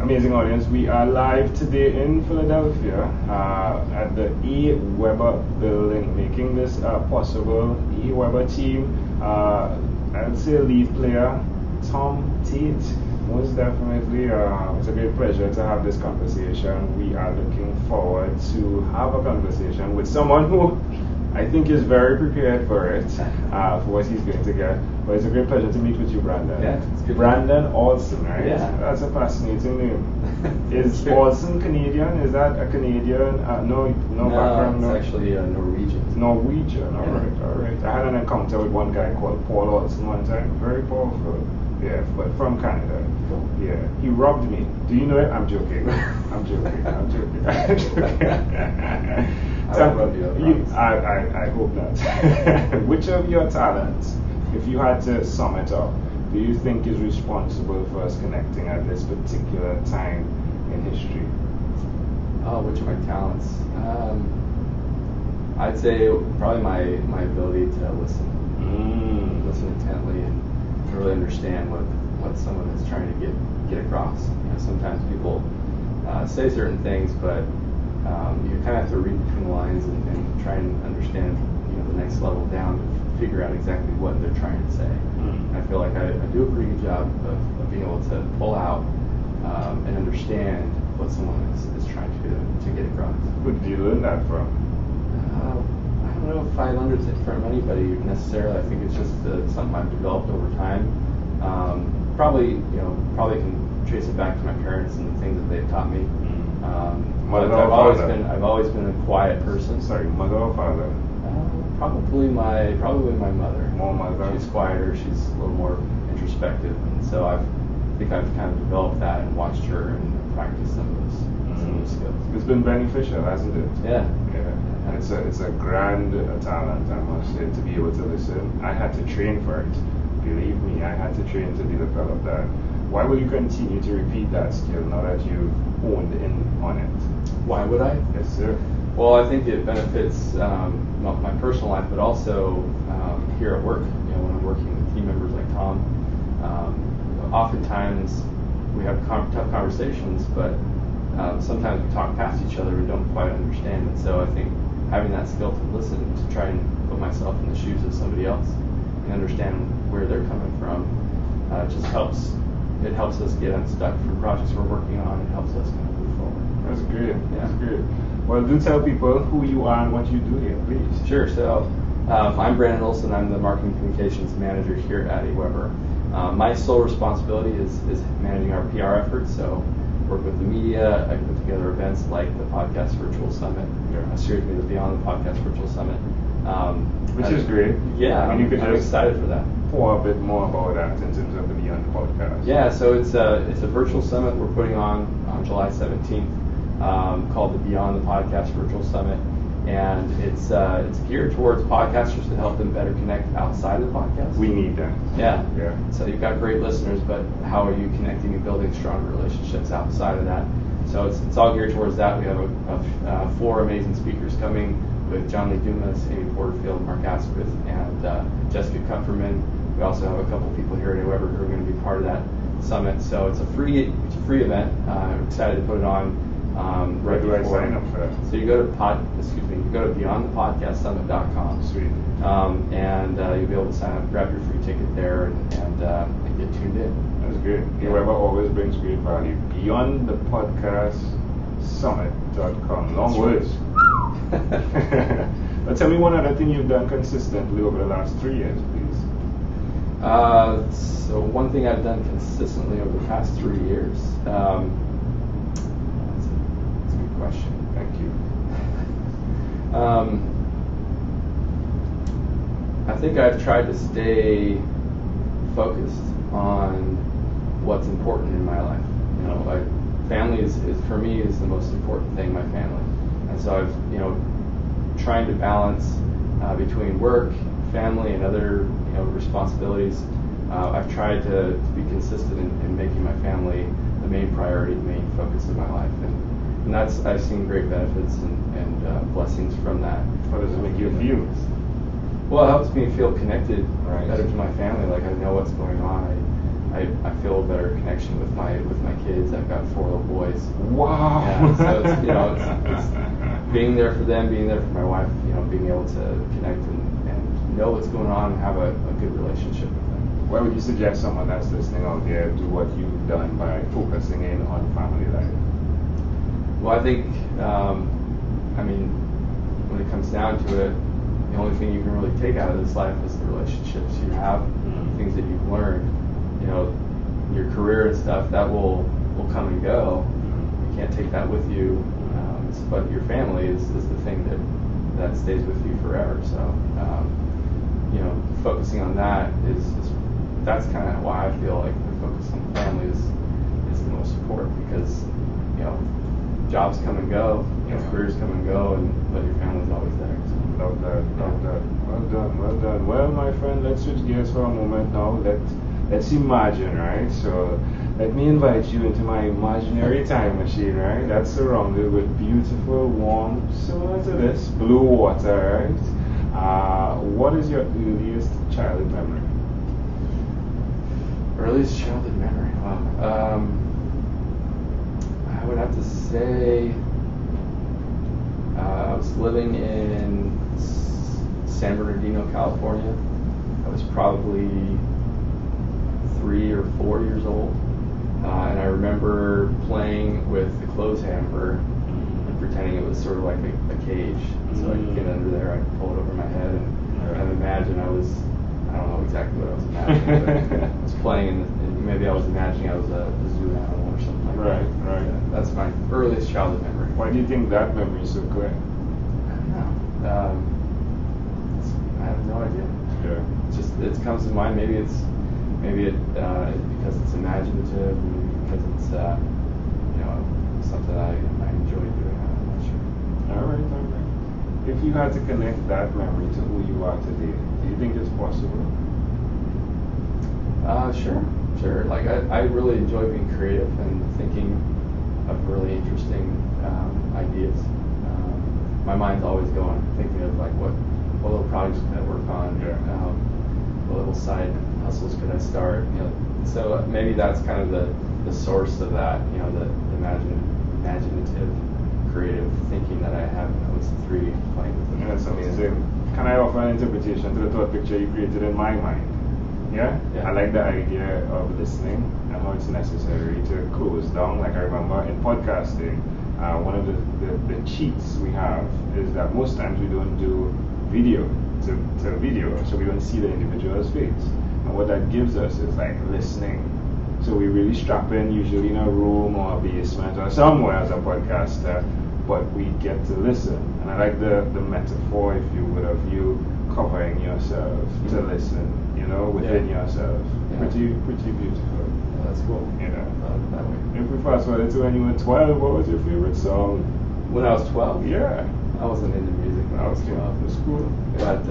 Amazing audience. We are live today in Philadelphia at the A. Weber building, making this possible. A. Weber team, I'd say lead player, Tom Tate. Most definitely, it's a great pleasure to have this conversation. We are looking forward to have a conversation with someone who I think is very prepared for it, for what he's going to get. But it's a great pleasure to meet with you, Brandon. Yeah, it's good. Brandon Olson, right? Yeah. That's a fascinating name. Is Olson Canadian? Is that a Canadian? No background. No, it's actually Norwegian. Norwegian. All right. I had an encounter with one guy called Paul Olson one time. Very powerful. Yeah, but from Canada. Cool. Yeah, he robbed me. Do you know it? I'm joking. I'm joking. I won't rub you up. I hope not. Which of your talents, if you had to sum it up, do you think is responsible for us connecting at this particular time in history? Oh, which of my talents? I'd say probably my ability to listen intently and to really understand what someone is trying to get across. You know, sometimes people say certain things, but you kind of have to read between the lines and try and understand, the next level down to figure out exactly what they're trying to say. I feel like I do a pretty good job of being able to pull out and understand what someone is trying to get across. Who did you learn that from? I don't know if I learned it from anybody necessarily. I think it's just something I've developed over time. Probably can trace it back to my parents and the things that they've taught me. I've always been a quiet person. Sorry, mother or father? Probably my mother. More mother. She's quieter. She's a little more introspective, and so I think I've kind of developed that and watched her and practiced some of those skills. It's been beneficial, hasn't it? Yeah. It's a grand talent, I must say, to be able to listen. I had to train for it. Believe me, I had to train to develop that. Why will you continue to repeat that skill now that you've honed in on it? Why would I? Yes, sir. Well, I think it benefits my personal life, but also here at work. When I'm working with team members like Tom, oftentimes we have tough conversations, but sometimes we talk past each other and don't quite understand. And so I think having that skill to listen, to try and put myself in the shoes of somebody else and understand where they're coming from, just helps. It helps us get unstuck from projects we're working on. It helps us kind of move forward. That's good. Yeah. That's good. Well, do tell people who you are and what you do here, please. Sure. So I'm Brandon Olson. I'm the Marketing Communications Manager here at A. Weber. My sole responsibility is managing our PR efforts. So work with the media. I put together events like the Podcast Virtual Summit. The Beyond the Podcast Virtual Summit. Which is great. Yeah, you could I'm excited for that. Pour a bit more about that in terms of the Beyond the Podcast. Yeah, so it's a virtual summit we're putting on July 17th called the Beyond the Podcast Virtual Summit. And it's geared towards podcasters to help them better connect outside of the podcast. We need that. Yeah. So you've got great listeners, but how are you connecting and building stronger relationships outside of that? So it's all geared towards that. We have 4 amazing speakers coming with John Lee Dumas, Amy Porterfield, Mark Asquith, and Jessica Kupferman. We also have a couple people here at A. Weber who are going to be part of that summit. So it's a free event. I'm excited to put it on. Where do I sign up for that? So you go to beyondthepodcastsummit.com. Sweet. And you'll be able to sign up, grab your free ticket there, and get tuned in. That's good. A. Weber always brings great value. Beyondthepodcastsummit.com. Long words. But tell me one other thing you've done consistently over the last 3 years, please. So one thing I've done consistently over the past 3 years. That's a good question. Thank you. I think I've tried to stay focused on what's important in my life. Family is for me is the most important thing. My family, and so I've trying to balance between work, family, and other responsibilities. I've tried to be consistent in making my family the main priority, the main focus of my life, and that's I've seen great benefits and blessings from that. How does it make you feel? Well, it helps me feel connected better Right. to my family. Like I know what's going on. I feel a better connection with my kids. I've got 4 little boys. Wow. Yeah, so it's being there for them, being there for my wife, being able to connect and know what's going on and have a good relationship with them. Why would you suggest someone that's listening out there do what you've done by focusing in on family life? Well, I think, when it comes down to it, the only thing you can really take out of this life is the relationships you have, things that you've learned. Your career and stuff, that will come and go. You can't take that with you, but your family is the thing that stays with you forever. So, focusing on that that's kind of why I feel like the focus on the family is the most important, because jobs come and go, careers come and go, but your family's always there. So. Love that. Well done. Well, my friend, let's switch gears for a moment now. Let's imagine, right? So let me invite you into my imaginary time machine, right? That's surrounded with beautiful, warm, similar to this, blue water, right? What is your earliest childhood memory? Earliest childhood memory? Wow. I would have to say I was living in San Bernardino, California. I was probably 3 or 4 years old, and I remember playing with the clothes hamper and pretending it was sort of like a cage. So I could get under there, I could pull it over my head, and kind of imagine I don't know exactly what I was imagining, but I was playing, and maybe I was imagining I was a zoo animal or something like that. Right. Yeah, that's my earliest childhood memory. Why do you think that memory is so clear? I don't know. I have no idea. Yeah. It comes to mind. Maybe it's because it's imaginative, maybe because it's something I enjoy doing. I'm not sure. All right. If you had to connect that memory to who you are today, do you think it's possible? Sure. Like I really enjoy being creative and thinking of really interesting ideas. My mind's always going, thinking of like what little projects could I work on, what little side hustles could I start, So maybe that's kind of the source of that, the imaginative, creative thinking that I have when I was 3 playing with them. Yeah, that's amazing. Can I offer an interpretation to the thought picture you created in my mind? Yeah? I like the idea of listening and how it's necessary to close down. Like I remember in podcasting, one of the cheats we have is that most times we don't do video to video, so we don't see the individual's face. And what that gives us is like listening. So we really strap in, usually in a room or a basement or somewhere as a podcaster, but we get to listen. And I like the metaphor, if you would, of you covering yourself to listen, within yourself. Yeah. Pretty beautiful. Yeah, that's cool. That way. If we fast forward to when you were 12, what was your favorite song? When I was 12? Yeah. I wasn't into music when I was 12. That's cool. But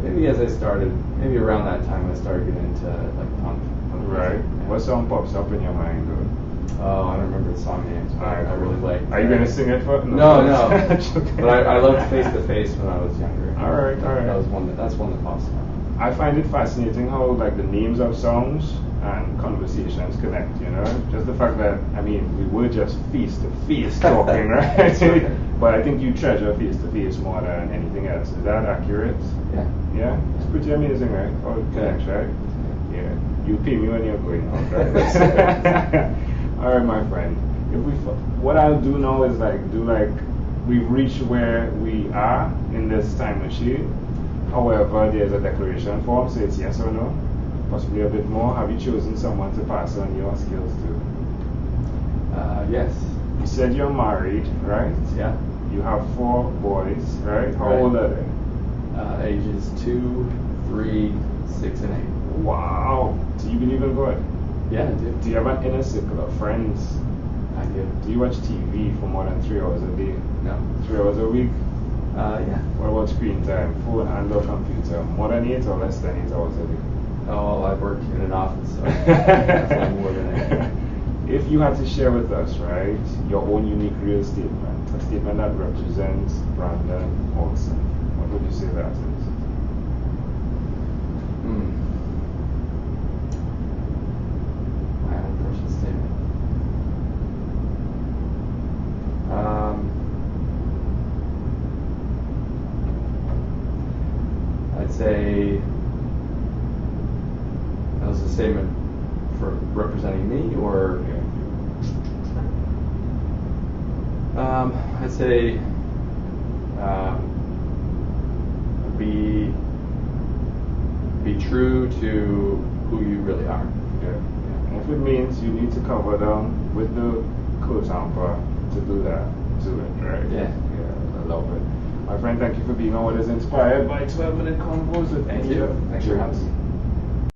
maybe as I started, maybe around that time, I started getting into like punk Right. music. Yeah. What song pops up in your mind, though? Oh, I don't remember the song names, but I really like. Are you gonna sing it for? No. But I loved Face to Face when I was younger. All right. That's one that pops up. I find it fascinating how like the names of songs and conversations connect. Just the fact that we were just face to face talking, right? But I think you treasure face to face more than anything else. Is that accurate? Yeah. Yeah. It's pretty amazing, right? How it connects, right? Yeah. You pay me when you're going out, right? All right, my friend. What I'll do now is we've reached where we are in this time machine. However, there's a declaration form, so it's yes or no, possibly a bit more. Have you chosen someone to pass on your skills to? Yes. You said you're married, right? Yeah. You have 4 boys, right? How Right. old are they? Ages 2, 3, 6, and 8. Wow. Do you believe in God? Yeah, I do. Do you have an inner circle of friends? I do. Do you watch TV for more than 3 hours a day? No. 3 hours a week? Yeah. What about screen time, phone and or computer? More than 8 or less than 8 hours a day? Oh, I work in an office, so definitely more than 8. If you had to share with us, right, your own unique real statement, a statement that represents Brandon Olson, what would you say that is? My own personal statement. statement for representing me, or I'd say be true to who you really are. Yeah. And if it means you need to cover down with the co-tamper to do that, do it, right? Yeah. Yeah, I love it. My friend, thank you for being on What Is Inspired by 12 Minute Convos with Thank me. you. Thanks for having me.